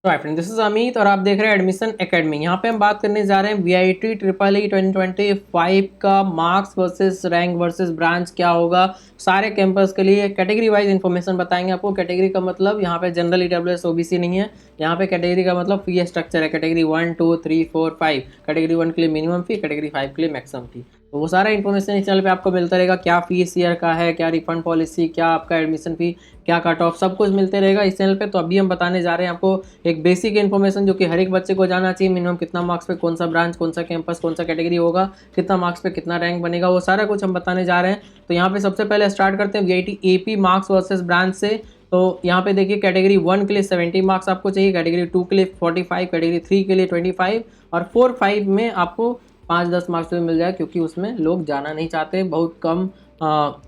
तो hi friend, this is Amit और आप देख रहे हैं एडमिशन एकेडमी। यहाँ पे हम बात करने जा रहे हैं वीआईटी ट्रिपल ई 2025 का marks versus rank versus branch क्या होगा। सारे कैंपस के लिए कैटेगरी वाइज इन्फॉर्मेशन बताएंगे आपको। कैटेगरी का मतलब यहाँ पे जनरल ईडब्ल्यूएस ओबीसी नहीं है। यहाँ पे कैटेगरी का मतलब फी स्ट्रक्चर है। कैटेगरी 1 2 3 4 5। कैटेगरी 1 के लिए मिनिमम फी, कैटेगरी 5 के लिए मैक्सिमम फी। तो वो सारा इन्फॉर्मेशन इस चैनल पे आपको मिलता रहेगा। क्या फी इस ईयर का है, क्या रिफंड पॉलिसी, क्या आपका एडमिशन फी, क्या कट ऑफ, सब कुछ मिलते रहेगा इस चैनल पे। तो अभी हम बताने जा रहे हैं आपको एक बेसिक इन्फॉर्मेशन जो कि हर एक बच्चे को जाना चाहिए। मिनिमम कितना मार्क्स पे कौन सा ब्रांच, कौन सा कैंपस, कौन सा कैटेगरी होगा, कितना मार्क्स पे कितना रैंक बनेगा, वो सारा कुछ हम बताने जा रहे हैं। तो यहाँ पे सबसे पहले स्टार्ट करते हैं VIT AP marks versus branch से। तो यहाँ पे देखिए कैटेगरी 1 के लिए 70 मार्क्स आपको चाहिए, कैटेगरी 2 के लिए 45, कैटेगरी 3 के लिए 25 और 4-5 में आपको 5-10 मार्क्स में मिल जाए, क्योंकि उसमें लोग जाना नहीं चाहते। बहुत कम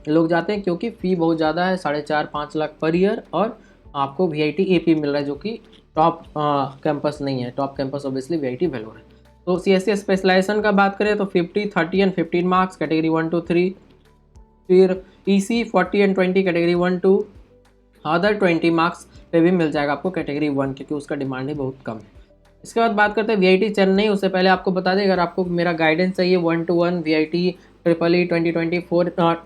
लोग जाते हैं क्योंकि फ़ी बहुत ज़्यादा है, 4.5-5 लाख पर ईयर। और आपको वीआईटी एपी मिल रहा है जो कि टॉप कैंपस नहीं है। Top campus obviously VIT Vellore है। तो सीएससी स्पेशलाइजेशन का बात करें तो 50, 30 एंड 15 मार्क्स कैटेगरी 1 to 3। फिर EC 40 and 20 category 1 to other 20 marks पे भी मिल जाएगा आपको कैटेगरी 1, क्योंकि उसका डिमांड ही बहुत कम है। इसके बाद बात करते हैं वीआईटी चेन्नई। उससे पहले आपको बता दें, अगर आपको मेरा गाइडेंस चाहिए 1-to-1 VIT triple E 2024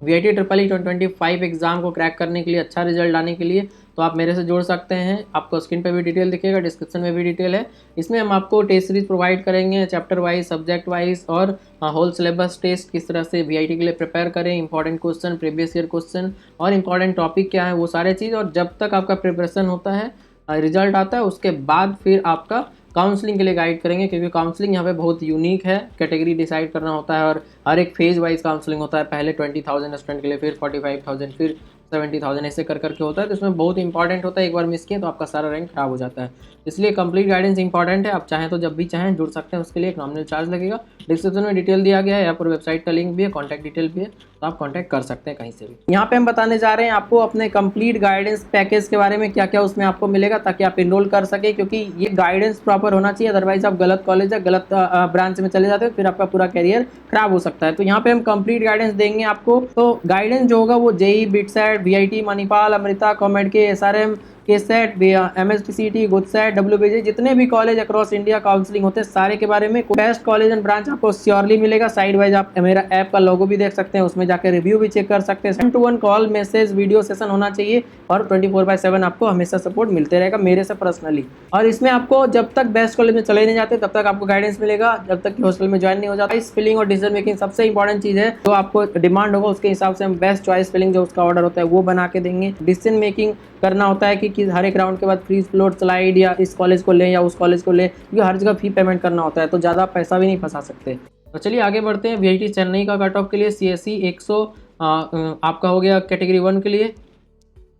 VIT triple E 2025 exam को क्रैक करने के लिए, अच्छा रिजल्ट लाने के लिए, तो आप मेरे से जुड़ सकते हैं। आपको स्क्रीन पे भी डिटेल दिखेगा, डिस्क्रिप्शन में भी डिटेल है। इसमें हम आपको टेस्ट सीरीज प्रोवाइड करेंगे, चैप्टर वाइज, सब्जेक्ट वाइज और होल सिलेबस टेस्ट किस तरह से वीआईटी के लिए प्रिपेयर करें, important question, previous year question और इंपॉर्टेंट टॉपिक क्या है, वो सारे चीज़। और जब तक आपका प्रिपरेशन होता है, रिजल्ट आता है, उसके बाद फिर आपका काउंसलिंग के लिए गाइड करेंगे, क्योंकि काउंसलिंग यहाँ पे बहुत यूनिक है। कैटेगरी डिसाइड करना होता है और हर एक फेज वाइज काउंसलिंग होता है। पहले 20,000 स्टूडेंट के लिए, फिर 45,000, फिर 70,000, ऐसे कर करके होता है। तो इसमें बहुत इंपॉर्टेंट होता है, एक बार मिस किए तो आपका सारा रैंक खराब हो जाता है। इसलिए कंप्लीट गाइडेंस इंपॉर्टेंट है। आप चाहें तो जब भी चाहें जुड़ सकते हैं, उसके लिए एक नॉमिनल चार्ज लगेगा। डिस्क्रिप्शन में डिटेल दिया गया है, यहाँ पर वेबसाइट का लिंक भी है, कॉन्टैक्ट डिटेल भी है, तो आप कॉन्टैक्ट कर सकते हैं कहीं से भी। यहाँ पे हम बताने जा रहे हैं आपको अपने कंप्लीट गाइडेंस पैकेज के बारे में, क्या क्या उसमें आपको मिलेगा, ताकि आप इनरोल कर सके। क्योंकि ये गाइडेंस प्रॉपर होना चाहिए, अदरवाइज आप गलत कॉलेज या गलत ब्रांच में चले जाते हो, फिर आपका पूरा करियर खराब हो सकता है। तो यहाँ पे हम कंप्लीट गाइडेंस देंगे आपको। तो गाइडेंस जो होगा वो JEE, BITSAT, VIT, Manipal, Amrita, COMEDK, SRM के सेट, एमएसटीसीटी, गुडसेट, डब्ल्यूबीजी, जितने भी कॉलेज अक्रॉस इंडिया काउंसलिंग होते हैं, सारे के बारे में बेस्ट कॉलेज एंड ब्रांच आपको श्योरली मिलेगा। साइड वाइज आप मेरा ऐप का लोगो भी देख सकते हैं, उसमें जाकर रिव्यू भी चेक कर सकते हैं। 1-to-1 call, message, video session होना चाहिए और 24/7 आपको हमेशा सपोर्ट मिलते रहेगा मेरे से पर्सनली। और इसमें आपको जब तक बेस्ट कॉलेज में चले नहीं जाते तब तक आपको गाइडेंस मिलेगा, जब तक हॉस्टल में ज्वाइन नहीं हो जाता। इस फिलिंग और डिसीजन मेकिंग सबसे इंपॉर्टेंट चीज़ है। जो आपको डिमांड होगा उसके हिसाब से हम बेस्ट चॉइस फिलिंग जो उसका ऑर्डर होता है वो बना के देंगे। डिसीजन मेकिंग करना होता है कि हर एक राउंड के बाद फ्रीज फ्लोट स्लाइड, या इस कॉलेज को लें या उस कॉलेज को लें, क्योंकि हर जगह फी पेमेंट करना होता है, तो ज़्यादा पैसा भी नहीं फंसा सकते। तो चलिए आगे बढ़ते हैं। वीआईटी चेन्नई का कट ऑफ के लिए सीएससी 100 आपका हो गया कैटेगरी 1 के लिए,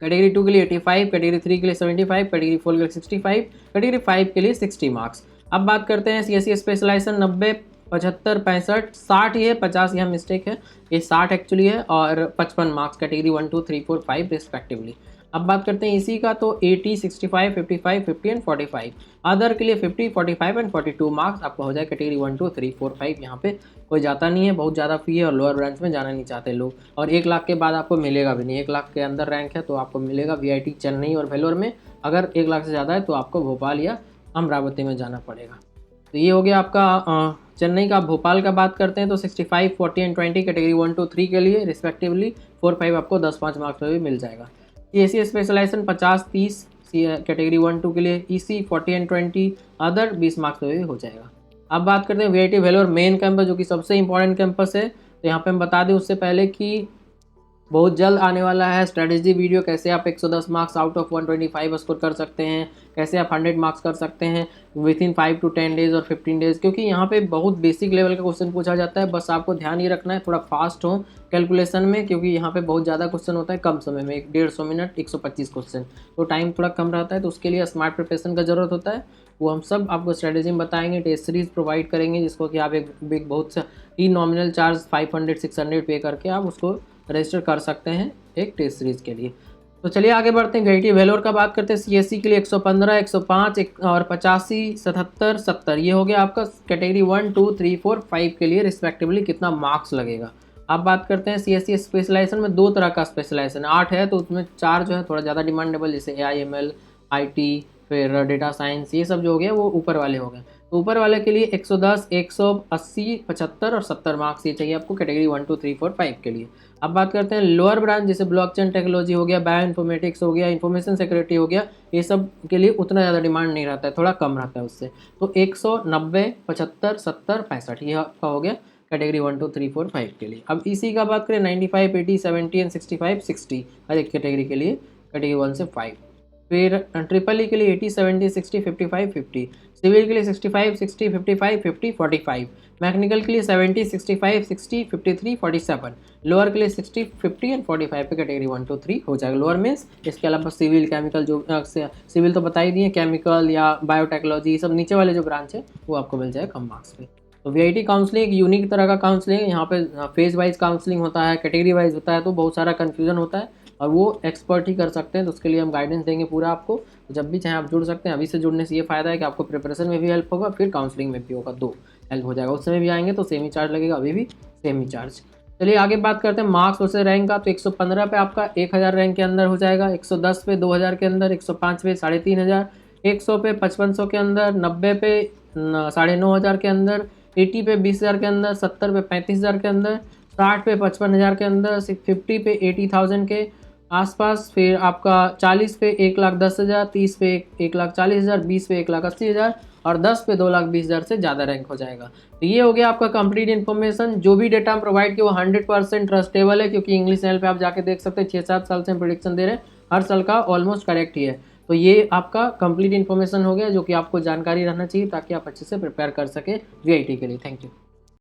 कैटेगरी 2 के लिए 85, कैटेगरी 3 के लिए 75, कैटेगरी 4 के लिए 65, कैटेगरी 5 के लिए 60 मार्क्स। अब बात करते हैं सीएससी स्पेशलाइजेशन 90, 75, 65, 60 ही है, 50 यहाँ मिस्टेक है, ये 60 एक्चुअली है। और 55 मार्क्स कैटेगरी 1 2 3 4 5 रिस्पेक्टिवली। अब बात करते हैं इसी का, तो 80, 65, 55, 50 एंड 45। अदर के लिए 50, 45 एंड 42 मार्क्स आपको हो जाए कैटेगरी 1 2 3 4 5। यहाँ पे कोई जाता नहीं है, बहुत ज़्यादा फी है और लोअर ब्रांच में जाना नहीं चाहते लोग। और 1 लाख के बाद आपको मिलेगा भी नहीं। 1 लाख के अंदर रैंक है तो आपको मिलेगा वीआईटी चेन्नई और वेलोर में। अगर 1 लाख से ज़्यादा है तो आपको भोपाल या अमरावती में जाना पड़ेगा। तो ये हो गया आपका चेन्नई का। भोपाल का बात करते हैं तो 65, 40 एंड 20 कैटेगरी 1 2 3 के लिए रिस्पेक्टिवली। 4-5 आपको 10-5 मार्क्स में भी मिल जाएगा। सीएससी स्पेशलाइजेशन 50, 30 कैटेगरी 1 2 के लिए, ईसी 40 एंड 20, अदर 20 मार्क्स में भी हो जाएगा। अब बात करते हैं वीआईटी वेलोर मेन कैंपस, जो कि सबसे इंपॉर्टेंट कैंपस है। तो यहाँ पे हम बता दें उससे पहले कि बहुत जल्द आने वाला है स्ट्रेटजी वीडियो, कैसे आप 110 मार्क्स आउट ऑफ 125 स्कोर कर सकते हैं, कैसे आप 100 मार्क्स कर सकते हैं विद इन 5 to 10 डेज और 15 डेज। क्योंकि यहाँ पे बहुत बेसिक लेवल का क्वेश्चन पूछा जाता है, बस आपको ध्यान ये रखना है थोड़ा फास्ट हो कैलकुलेशन में, क्योंकि यहाँ पे बहुत ज़्यादा क्वेश्चन होता है कम समय में, 150 मिनट 125 क्वेश्चन, तो टाइम थोड़ा कम रहता है। तो उसके लिए स्मार्ट प्रिपरेशन का ज़रूरत होता है, वो हम सब आपको स्ट्रेटजी में बताएंगे। टेस्ट सीरीज प्रोवाइड करेंगे जिसको कि आप एक बहुत सा ही नॉमिनल चार्ज 500-600 पे करके आप उसको रजिस्टर कर सकते हैं एक टेस्ट सीरीज के लिए। तो चलिए आगे बढ़ते हैं। वीआईटी वेलोर का बात करते हैं। सीएससी के लिए 115, 105 और 85, 77, 70 ये हो गया आपका कैटेगरी 1 2 3 4 5 के लिए रिस्पेक्टिवली कितना मार्क्स लगेगा। अब बात करते हैं सीएससी स्पेशलाइजेशन में 2 तरह का स्पेशलाइजेशन 8 है, तो उसमें 4 जो है थोड़ा ज़्यादा डिमांडेबल, जैसे AI ML, IT, फिर डेटा साइंस, ये सब जो हो गया वो ऊपर वाले हो गए। तो ऊपर वाले के लिए 110, 180, 75 और 70 मार्क्स ये चाहिए आपको कैटेगरी 1, 2, 3, 4, 5 के लिए। अब बात करते हैं लोअर ब्रांच, जैसे ब्लॉकचेन टेक्नोलॉजी हो गया, बायो इन्फॉर्मेटिक्स हो गया, इन्फॉर्मेशन सिक्योरिटी हो गया, ये सब के लिए उतना ज़्यादा डिमांड नहीं रहता है, थोड़ा कम रहता है उससे। तो 190, 75, 70, 65 ये आपका हो गया कैटेगरी 1, 2, 3, 4, 5 के लिए। अब इसी का बात करें 95, 80, 70 एंड 65, 60 हर एक कैटेगरी के लिए, कैटेगरी 1 से 5। फिर ट्रिपल ई के लिए 80, 70, 60, 55, 50। सिविल के लिए 65, 60, 55, 50, 45। मैकेनिकल के लिए 70, 65, 60, 53, 47। लोअर के लिए 60, 50 एंड 45 पे कैटेगरी 1, 2, 3 हो जाएगा लोअर मीन्स। इसके अलावा सिविल, केमिकल, जो सिविल तो बता ही दिए, केमिकल या बायोटेक्नोलॉजी, सब नीचे वाले जो ब्रांच है वो आपको मिल जाए कम मार्क्स पे। तो वीआईटी काउंसलिंग एक यूनिक तरह का काउंसलिंग है, यहाँ पे फेज वाइज काउंसलिंग होता है, कैटेगरी वाइज होता है, तो बहुत सारा कन्फ्यूजन होता है और वो एक्सपर्ट ही कर सकते हैं। तो उसके लिए हम गाइडेंस देंगे पूरा आपको, तो जब भी चाहे आप जुड़ सकते हैं। अभी से जुड़ने से ये फ़ायदा है कि आपको प्रिपरेशन में भी हेल्प होगा, फिर काउंसलिंग में भी होगा, दो हेल्प हो जाएगा। उस समय भी आएंगे तो सेम ही चार्ज लगेगा, अभी भी सेम ही चार्ज। चलिए आगे बात करते हैं मार्क्स वर्सेस रैंक का। तो 115 पे आपका 1000 रैंक के अंदर हो जाएगा, 110 पे 2000 के अंदर, 105 पे 3500, 100 पे 5500 के अंदर, 90 पे 9500 के अंदर, 80 पे 20,000 के अंदर, 70 पे 35,000 के अंदर, 60 पे 55,000 के अंदर, 50 पे 80,000 के आसपास, फिर आपका 40 पे 1,10,000, 30 पे 1,40,000, 20 पे 1,80,000 और 10 पे 2,20,000 से ज़्यादा रैंक हो जाएगा। तो ये हो गया आपका कंप्लीट इन्फॉर्मेशन। जो भी डेटा हम प्रोवाइड किया वो 100% ट्रस्टेबल है, क्योंकि इंग्लिश चैनल पे आप जाके देख सकते हैं 6-7 साल से हम प्रेडिक्शन दे रहे हैं, हर साल का ऑलमोस्ट करेक्ट ही है। तो ये आपका कंप्लीट इन्फॉर्मेशन हो गया, जो कि आपको जानकारी रहना चाहिए ताकि आप अच्छे से प्रिपेयर कर सके वीआईटी के लिए। Thank you.